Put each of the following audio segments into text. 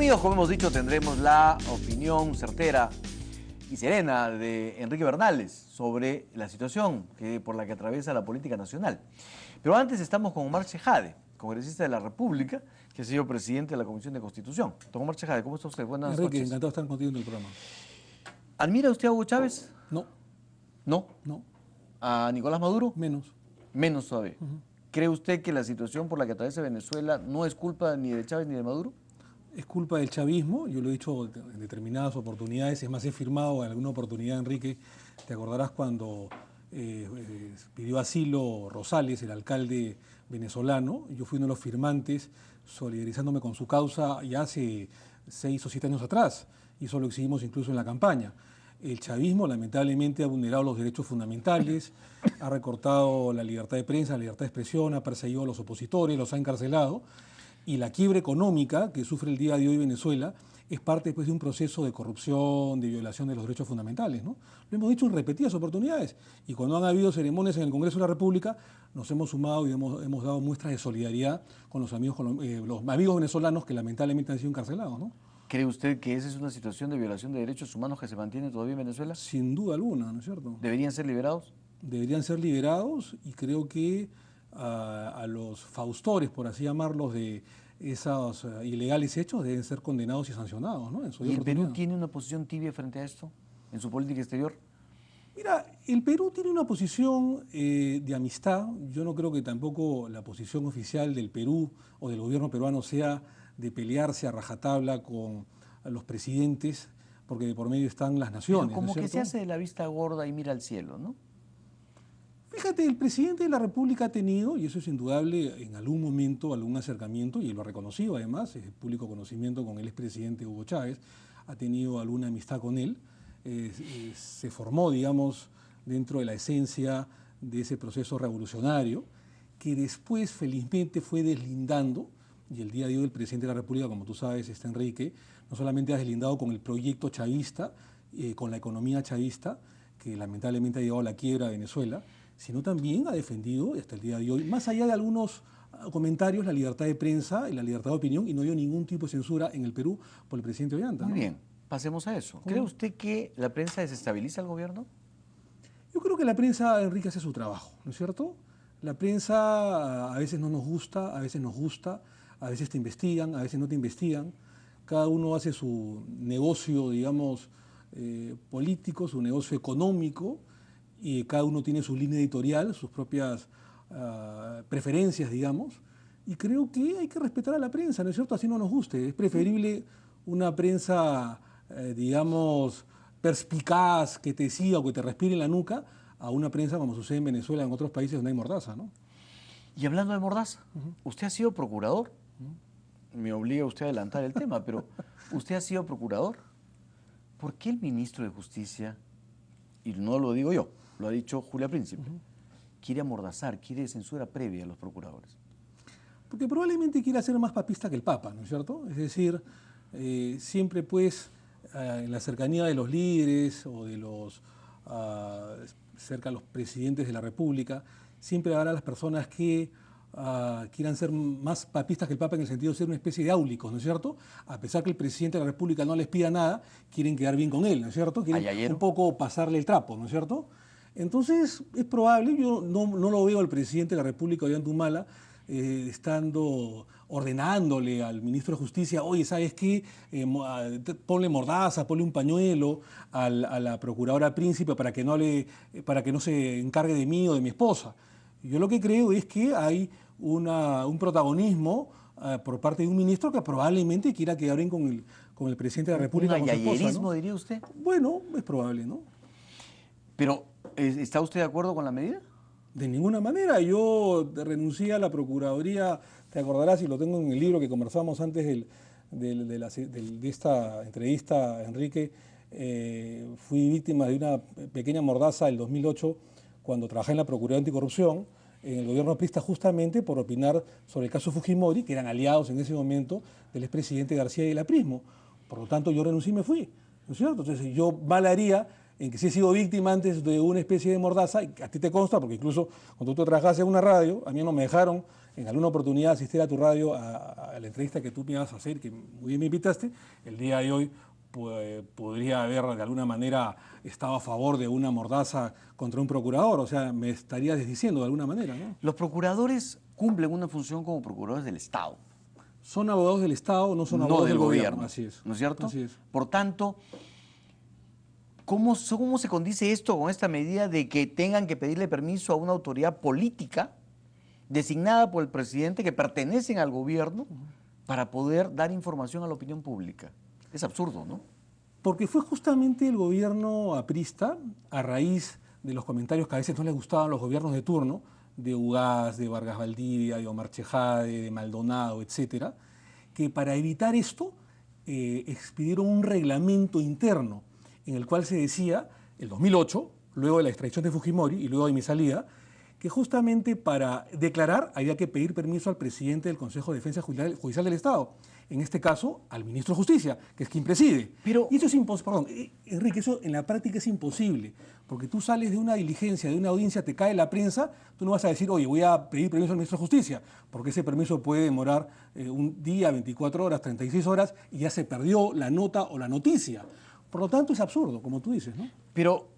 amigos, como hemos dicho, tendremos la opinión certera y serena de Enrique Bernales sobre la situación por la que atraviesa la política nacional. Pero antes estamos con Omar Chejade, congresista de la República, que ha sido presidente de la Comisión de Constitución. Don Omar Chejade, ¿cómo está usted? Buenas Enrique, noches. encantado de estar contigo en el programa. ¿Admira usted a Hugo Chávez? No, No. no, ¿A Nicolás Maduro? menos. Menos todavía. ¿Cree usted que la situación por la que atraviesa Venezuela no es culpa ni de Chávez ni de Maduro? Es culpa del chavismo, yo lo he dicho en determinadas oportunidades, es más, he firmado en alguna oportunidad, Enrique, te acordarás cuando pidió asilo Rosales, el alcalde venezolano, yo fui uno de los firmantes solidarizándome con su causa ya hace 6 o 7 años atrás, y eso lo exhibimos incluso en la campaña. El chavismo lamentablemente ha vulnerado los derechos fundamentales, ha recortado la libertad de prensa, la libertad de expresión, ha perseguido a los opositores, los ha encarcelado, y la quiebra económica que sufre el día de hoy Venezuela es parte después de un proceso de corrupción, de violación de los derechos fundamentales, ¿no? Lo hemos dicho en repetidas oportunidades, y cuando han habido ceremonias en el Congreso de la República nos hemos sumado y hemos dado muestras de solidaridad con los amigos venezolanos que lamentablemente han sido encarcelados, ¿no? ¿Cree usted que esa es una situación de violación de derechos humanos que se mantiene todavía en Venezuela? Sin duda alguna, ¿no es cierto? ¿Deberían ser liberados? Deberían ser liberados, y creo que a los faustores, por así llamarlos, de esos ilegales hechos deben ser condenados y sancionados, ¿no? ¿Y el Perú tiene una posición tibia frente a esto en su política exterior? Mira, el Perú tiene una posición de amistad. Yo no creo que tampoco la posición oficial del Perú o del gobierno peruano sea de pelearse a rajatabla con los presidentes, porque de por medio están las naciones. Pero como ¿no es que cierto? se hace de la vista gorda y mira al cielo, ¿no? Fíjate, el presidente de la República ha tenido, y eso es indudable, en algún momento algún acercamiento, y lo ha reconocido además, es público conocimiento, con el expresidente Hugo Chávez, ha tenido alguna amistad con él, se formó, digamos, dentro de la esencia de ese proceso revolucionario, que después felizmente fue deslindando, y el día de hoy el presidente de la República, como tú sabes, Enrique, no solamente ha deslindado con el proyecto chavista, con la economía chavista, que lamentablemente ha llevado a la quiebra de Venezuela, sino también ha defendido, y hasta el día de hoy, más allá de algunos comentarios, la libertad de prensa y la libertad de opinión, y no dio ningún tipo de censura en el Perú por el presidente Ollanta. Muy ¿no? bien, pasemos a eso. ¿Cree usted que la prensa desestabiliza al gobierno? Yo creo que la prensa, Enrique, hace su trabajo, ¿no es cierto? La prensa a veces no nos gusta, a veces nos gusta, a veces te investigan, a veces no te investigan. Cada uno hace su negocio, digamos, político, su negocio económico, y cada uno tiene su línea editorial, sus propias preferencias, digamos, y creo que hay que respetar a la prensa, ¿no es cierto? Así no nos guste. Es preferible una prensa, digamos, perspicaz, que te siga o que te respire en la nuca, a una prensa como sucede en Venezuela, en otros países donde hay mordaza, ¿no? Y hablando de mordaza, usted ha sido procurador. Me obliga usted a adelantar el tema, pero usted ha sido procurador. ¿Por qué el ministro de Justicia, y no lo digo yo, lo ha dicho Julia Príncipe, quiere amordazar, quiere censura previa a los procuradores? Porque probablemente quiera ser más papista que el Papa, ¿no es cierto? Es decir, siempre pues en la cercanía de los líderes o de los cerca de los presidentes de la República, siempre habrá las personas que quieran ser más papistas que el Papa, en el sentido de ser una especie de áulicos, ¿no es cierto? A pesar que el presidente de la República no les pida nada, quieren quedar bien con él, ¿no es cierto? Quieren un poco pasarle el trapo, ¿no es cierto? Entonces, es probable, yo no lo veo al presidente de la República, Ollanta Humala, ordenándole al ministro de Justicia, oye, ¿sabes qué? Ponle mordaza, ponle un pañuelo a la procuradora Príncipe para que no se encargue de mí o de mi esposa. Yo lo que creo es que hay un protagonismo por parte de un ministro que probablemente quiera quedar bien con el presidente de la República, ¿Un con su esposa, ayayerismo, ¿no? diría usted? Bueno, es probable, ¿no? Pero, ¿está usted de acuerdo con la medida? De ninguna manera. Yo renuncié a la Procuraduría, te acordarás, y lo tengo en el libro que conversamos antes de esta entrevista, Enrique. Fui víctima de una pequeña mordaza del 2008 cuando trabajé en la Procuraduría Anticorrupción, en el gobierno aprista, justamente por opinar sobre el caso Fujimori, que eran aliados en ese momento del expresidente García y el aprismo. Por lo tanto, yo renuncié y me fui, ¿no es cierto? Entonces, yo mal haría en que sí he sido víctima antes de una especie de mordaza, y a ti te consta, porque incluso cuando tú trabajaste en una radio, a mí no me dejaron en alguna oportunidad asistir a tu radio a la entrevista que tú me ibas a hacer, que muy bien me invitaste. El día de hoy podría haber de alguna manera estado a favor de una mordaza contra un procurador, o sea, me estarías desdiciendo de alguna manera, ¿no? Los procuradores cumplen una función como procuradores del Estado, Son abogados del Estado, no son no abogados del del gobierno. Así es. ¿No es cierto? Así es. Por tanto, ¿cómo se condice esto con esta medida de que tengan que pedirle permiso a una autoridad política designada por el presidente que pertenecen al gobierno para poder dar información a la opinión pública? Es absurdo, ¿no? Porque fue justamente el gobierno aprista, a raíz de los comentarios que a veces no les gustaban a los gobiernos de turno, de Ugaz, de Vargas Valdivia, de Omar Chejade, de Maldonado, etcétera, que para evitar esto expidieron un reglamento interno en el cual se decía, el 2008, luego de la extradición de Fujimori y luego de mi salida, que justamente para declarar había que pedir permiso al presidente del Consejo de Defensa Judicial del Estado, en este caso al ministro de Justicia, que es quien preside. Pero, y eso es imposible, perdón, Enrique, eso en la práctica es imposible, porque tú sales de una diligencia, de una audiencia, te cae la prensa, tú no vas a decir, oye, voy a pedir permiso al ministro de Justicia, porque ese permiso puede demorar un día, 24 horas, 36 horas, y ya se perdió la nota o la noticia. Por lo tanto, es absurdo, como tú dices, ¿no? pero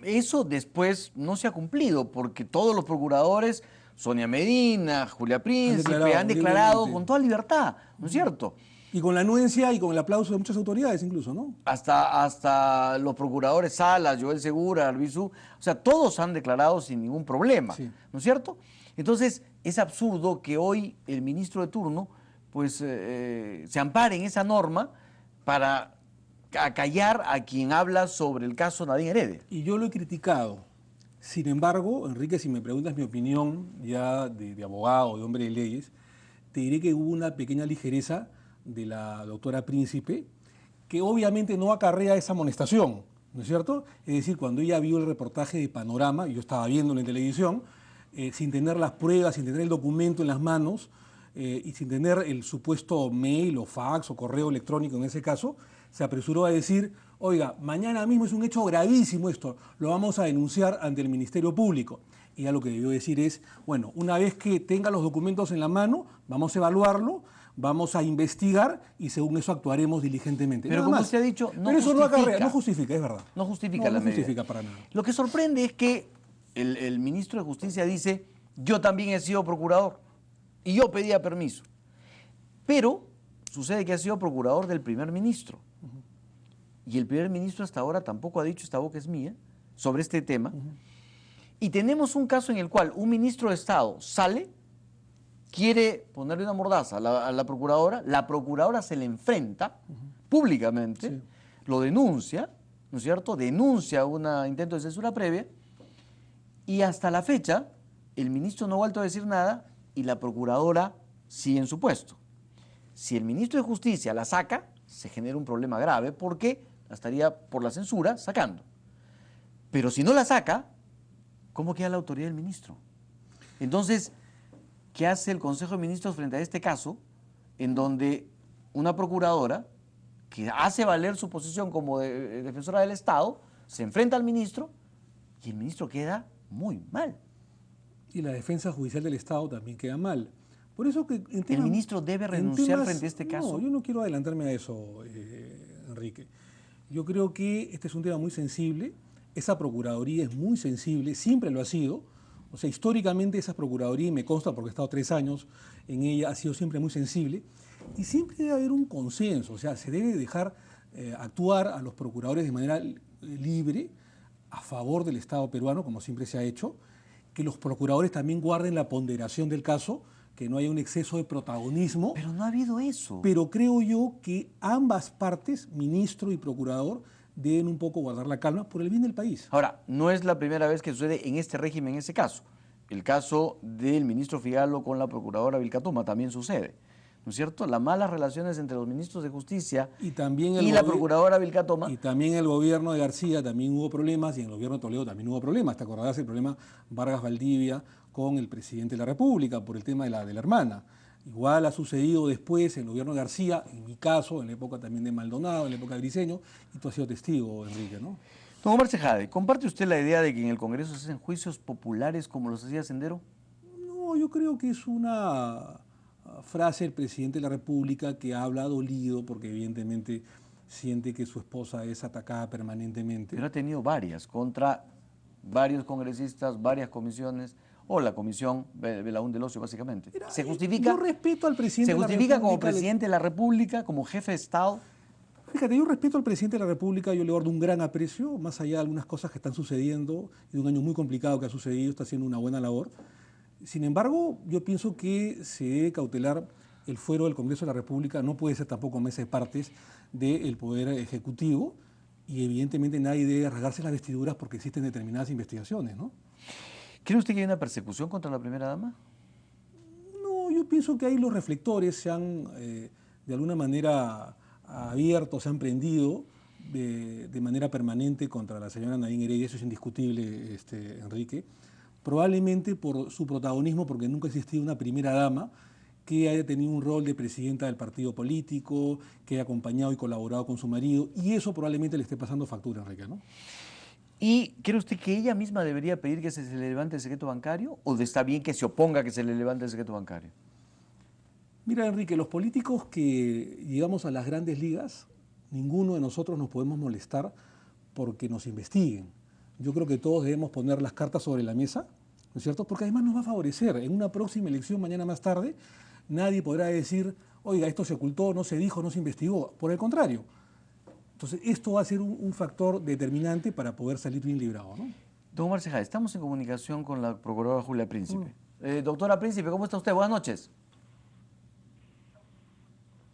eso después no se ha cumplido, porque todos los procuradores, Sonia Medina, Julia Príncipe, han declarado con toda libertad, ¿no es cierto? Y con la anuencia y con el aplauso de muchas autoridades incluso, ¿no? Hasta los procuradores Salas, Joel Segura, Arbizu, o sea, todos han declarado sin ningún problema, Sí. ¿no es cierto? Entonces, es absurdo que hoy el ministro de turno pues se ampare en esa norma para acallar a quien habla sobre el caso Nadine Heredia. Y yo lo he criticado. Sin embargo, Enrique, si me preguntas mi opinión ya de abogado, de hombre de leyes, te diré que hubo una pequeña ligereza de la doctora Príncipe, que obviamente no acarrea esa amonestación, ¿no es cierto? Es decir, cuando ella vio el reportaje de Panorama, y yo estaba viéndolo en televisión, sin tener las pruebas, sin tener el documento en las manos, y sin tener el supuesto mail o fax o correo electrónico en ese caso, se apresuró a decir, oiga, mañana mismo es un hecho gravísimo esto, lo vamos a denunciar ante el Ministerio Público. Y ya lo que debió decir es, bueno, una vez que tenga los documentos en la mano, vamos a evaluarlo, vamos a investigar y según eso actuaremos diligentemente. Pero Nada como más. usted ha dicho, no Pero eso justifica. no acarrea, no justifica, es verdad. No justifica No, la no medida. justifica para nada. Lo que sorprende es que el ministro de Justicia dice, yo también he sido procurador y yo pedía permiso. Pero sucede que ha sido procurador del primer ministro. Y el primer ministro hasta ahora tampoco ha dicho, esta boca es mía, sobre este tema. Y tenemos un caso en el cual un ministro de Estado sale, quiere ponerle una mordaza a la procuradora se le enfrenta públicamente, Sí. lo denuncia, ¿no es cierto? Denuncia un intento de censura previa y hasta la fecha el ministro no ha vuelto a decir nada y la procuradora sigue en su puesto. Si el ministro de Justicia la saca, se genera un problema grave porque la estaría por la censura sacando. Pero si no la saca, ¿cómo queda la autoridad del ministro? Entonces, ¿qué hace el Consejo de Ministros frente a este caso en donde una procuradora que hace valer su posición como defensora del Estado se enfrenta al ministro y el ministro queda muy mal? Y la defensa judicial del Estado también queda mal. Por eso que ¿El ministro debe renunciar frente a este caso? No, yo no quiero adelantarme a eso, Enrique. Yo creo que este es un tema muy sensible. Esa Procuraduría es muy sensible, siempre lo ha sido. O sea, históricamente esa Procuraduría, y me consta porque he estado 3 años en ella, ha sido siempre muy sensible. Y siempre debe haber un consenso. O sea, se debe dejar actuar a los procuradores de manera libre, a favor del Estado peruano, como siempre se ha hecho. Que los procuradores también guarden la ponderación del caso, que no haya un exceso de protagonismo. Pero no ha habido eso. Pero creo yo que ambas partes, ministro y procurador, deben un poco guardar la calma por el bien del país. Ahora, no es la primera vez que sucede en este régimen ese caso. El caso del ministro Figalo con la procuradora Vilcatoma también sucede, ¿no es cierto? Las malas relaciones entre los ministros de Justicia y la procuradora Vilcatoma. Y también el gobierno de García también hubo problemas y en el gobierno de Toledo también hubo problemas. ¿Te acordarás el problema Vargas Valdivia con el presidente de la República por el tema de la hermana? Igual ha sucedido después en el gobierno de García, en mi caso, en la época también de Maldonado, en la época de Briceño, y tú has sido testigo, Enrique, ¿no? Don Omar Chejade, ¿comparte usted la idea de que en el Congreso se hacen juicios populares como los hacía Sendero? No, yo creo que es una frase del presidente de la República que habla dolido porque evidentemente siente que su esposa es atacada permanentemente. Pero ha tenido varias, contra varios congresistas, varias comisiones, o la comisión Belaúnde del Ocio, básicamente. Mira, ¿Se justifica? yo respeto al presidente ¿Se de la justifica como República. presidente de la República, como jefe de Estado? Fíjate, yo respeto al presidente de la República, yo le guardo un gran aprecio, más allá de algunas cosas que están sucediendo y de un año muy complicado que ha sucedido, está haciendo una buena labor. Sin embargo, yo pienso que se debe cautelar el fuero del Congreso de la República, no puede ser tampoco mesa de partes del Poder Ejecutivo y evidentemente nadie debe rasgarse las vestiduras porque existen determinadas investigaciones, ¿no? ¿Cree usted que hay una persecución contra la primera dama? No, yo pienso que ahí los reflectores se han, de alguna manera, abierto, se han prendido de manera permanente contra la señora Nadine Heredia, eso es indiscutible, Enrique, probablemente por su protagonismo, porque nunca ha existido una primera dama que haya tenido un rol de presidenta del partido político, que haya acompañado y colaborado con su marido, y eso probablemente le esté pasando factura, Enrique, ¿no? ¿Y cree usted que ella misma debería pedir que se le levante el secreto bancario o está bien que se oponga a que se le levante el secreto bancario? Mira, Enrique, los políticos que llegamos a las grandes ligas, ninguno de nosotros nos podemos molestar porque nos investiguen. Yo creo que todos debemos poner las cartas sobre la mesa, ¿no es cierto? Porque además nos va a favorecer. En una próxima elección, mañana más tarde, nadie podrá decir, oiga, esto se ocultó, no se dijo, no se investigó. Por el contrario. Entonces, esto va a ser un factor determinante para poder salir bien librado, ¿no? Don Omar Ceja, estamos en comunicación con la procuradora Julia Príncipe. Doctora Príncipe, ¿cómo está usted? Buenas noches.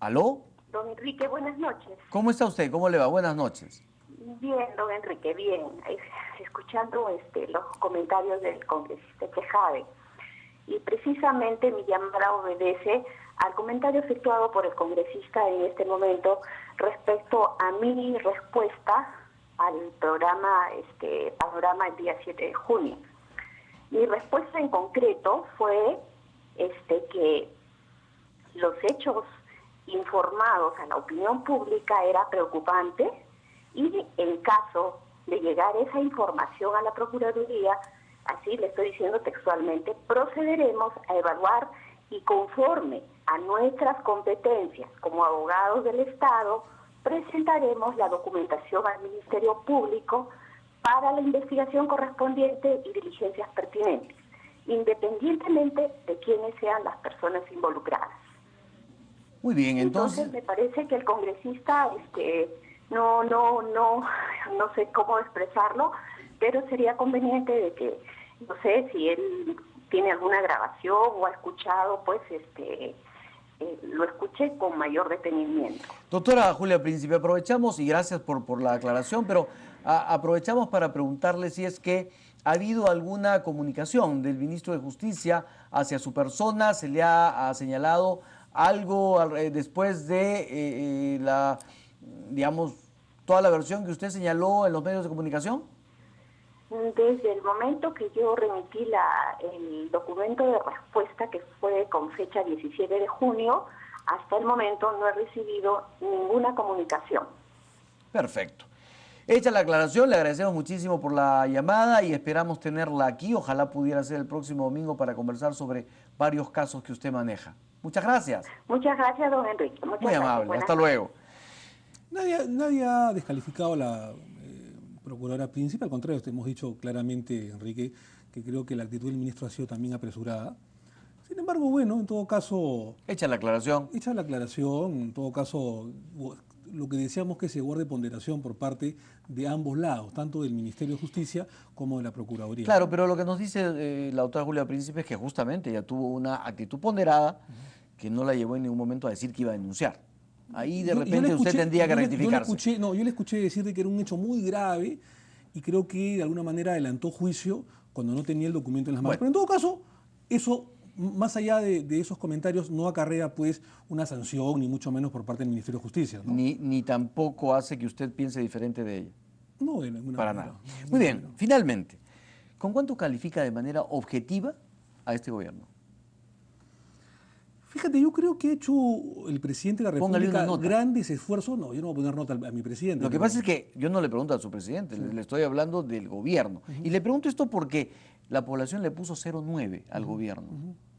¿Aló? Don Enrique, buenas noches. ¿Cómo está usted? ¿Cómo le va? Buenas noches. Bien, don Enrique, bien. Escuchando los comentarios del congresista Tejade. Y precisamente mi llamada obedece al comentario efectuado por el congresista en este momento respecto a mi respuesta al programa Panorama el día 7 de junio. Mi respuesta en concreto fue que los hechos informados a la opinión pública era preocupante y en caso de llegar esa información a la Procuraduría, así le estoy diciendo textualmente, procederemos a evaluar y conforme a nuestras competencias como abogados del Estado, presentaremos la documentación al Ministerio Público para la investigación correspondiente y diligencias pertinentes, independientemente de quiénes sean las personas involucradas. Muy bien, Entonces me parece que el congresista no sé cómo expresarlo, pero sería conveniente de que, no sé si él tiene alguna grabación o ha escuchado, pues lo escuche con mayor detenimiento. Doctora Julia Príncipe, aprovechamos, y gracias por la aclaración, pero aprovechamos para preguntarle si es que ha habido alguna comunicación del ministro de Justicia hacia su persona, se le ha señalado algo después de toda la versión que usted señaló en los medios de comunicación. Desde el momento que yo remití el documento de respuesta, que fue con fecha 17 de junio, hasta el momento no he recibido ninguna comunicación. Perfecto. Hecha la aclaración, le agradecemos muchísimo por la llamada y esperamos tenerla aquí. Ojalá pudiera ser el próximo domingo para conversar sobre varios casos que usted maneja. Muchas gracias. Muchas gracias, don Enrique. Muy amable. Hasta luego. Nadie ha descalificado a la procuradora Príncipe, al contrario, hemos dicho claramente, Enrique, que creo que la actitud del ministro ha sido también apresurada. Sin embargo, bueno, en todo caso... Hecha la aclaración, en todo caso, lo que deseamos es que se guarde ponderación por parte de ambos lados, tanto del Ministerio de Justicia como de la Procuraduría. Claro, pero lo que nos dice la doctora Julia Príncipe es que justamente ella tuvo una actitud ponderada que no la llevó en ningún momento a decir que iba a denunciar. Ahí de repente usted tendría que rectificarse. Yo le escuché decir de que era un hecho muy grave y creo que de alguna manera adelantó juicio cuando no tenía el documento en las manos. Bueno. Pero en todo caso, eso, más allá de esos comentarios, no acarrea pues una sanción, ni mucho menos por parte del Ministerio de Justicia, ¿no? Ni tampoco hace que usted piense diferente de ella. No, de ninguna Para manera. nada. Muy bien, finalmente, ¿con cuánto califica de manera objetiva a este gobierno? Fíjate, yo creo que ha hecho el presidente de la Póngale una República nota. grandes esfuerzos. No, yo no voy a poner nota a mi presidente. Lo que pero- pasa es que yo no le pregunto a su presidente, le estoy hablando del gobierno. Y le pregunto esto porque la población le puso 0,9 al gobierno.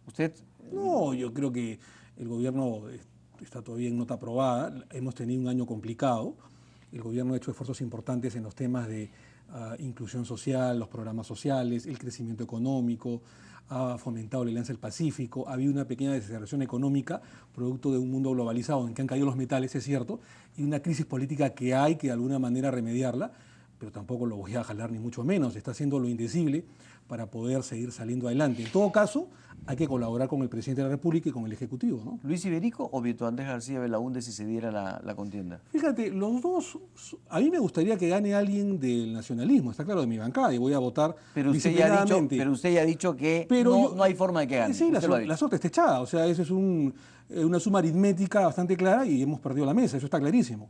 Usted, No, yo creo que el gobierno está todavía en nota aprobada. Hemos tenido un año complicado. El gobierno ha hecho esfuerzos importantes en los temas de inclusión social, los programas sociales, el crecimiento económico, ha fomentado la Alianza del Pacífico, ha habido una pequeña desaceleración económica, producto de un mundo globalizado en que han caído los metales, es cierto, y una crisis política que hay que de alguna manera remediarla, pero tampoco lo voy a jalar ni mucho menos, está haciendo lo indecible para poder seguir saliendo adelante. En todo caso, hay que colaborar con el presidente de la República y con el Ejecutivo, ¿no? ¿Luis Iberico o Víctor Andrés García Belaúnde si se diera la contienda? Fíjate, los dos, a mí me gustaría que gane alguien del nacionalismo, está claro, de mi bancada, y voy a votar Pero usted ya ha dicho, disciplinadamente. que Pero no hay forma de que gane. Sí, Usted lo ha dicho. la suerte está echada, o sea, eso es una suma aritmética bastante clara y hemos perdido la mesa, eso está clarísimo.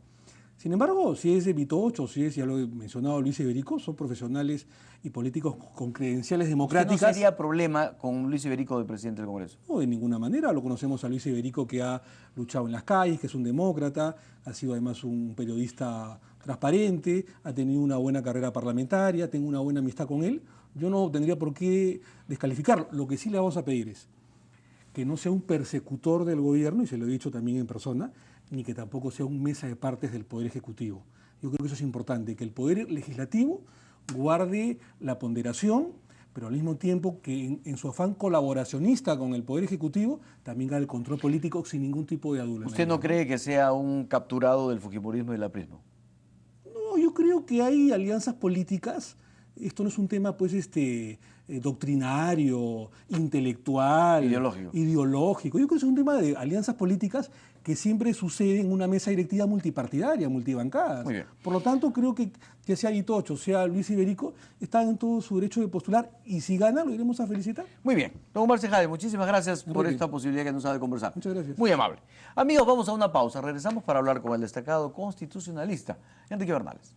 Sin embargo, si es de Vitocho, si es, ya lo he mencionado, Luis Iberico, son profesionales y políticos con credenciales ¿Usted democráticas. no sería problema con Luis Iberico de presidente del Congreso? No, de ninguna manera. Lo conocemos a Luis Iberico, que ha luchado en las calles, que es un demócrata, ha sido además un periodista transparente, ha tenido una buena carrera parlamentaria, tengo una buena amistad con él. Yo no tendría por qué descalificarlo. Lo que sí le vamos a pedir es que no sea un persecutor del gobierno, y se lo he dicho también en persona, ni que tampoco sea un mesa de partes del Poder Ejecutivo. Yo creo que eso es importante, que el Poder Legislativo guarde la ponderación, pero al mismo tiempo que en su afán colaboracionista con el Poder Ejecutivo también haga el control político sin ningún tipo de adulación. ¿Usted no cree que sea un capturado del fujimorismo y del aprismo? No, yo creo que hay alianzas políticas. Esto no es un tema pues doctrinario, intelectual, ideológico. Yo creo que es un tema de alianzas políticas que siempre sucede en una mesa directiva multipartidaria, multibancadas. Muy bien. Por lo tanto, creo que sea Itocho, sea Luis Iberico, están en todo su derecho de postular y si gana lo iremos a felicitar. Muy bien. Don Omar Sejade, muchísimas gracias por esta posibilidad que nos ha de conversar. Muchas gracias. Muy amable. Amigos, vamos a una pausa. Regresamos para hablar con el destacado constitucionalista, Enrique Bernales.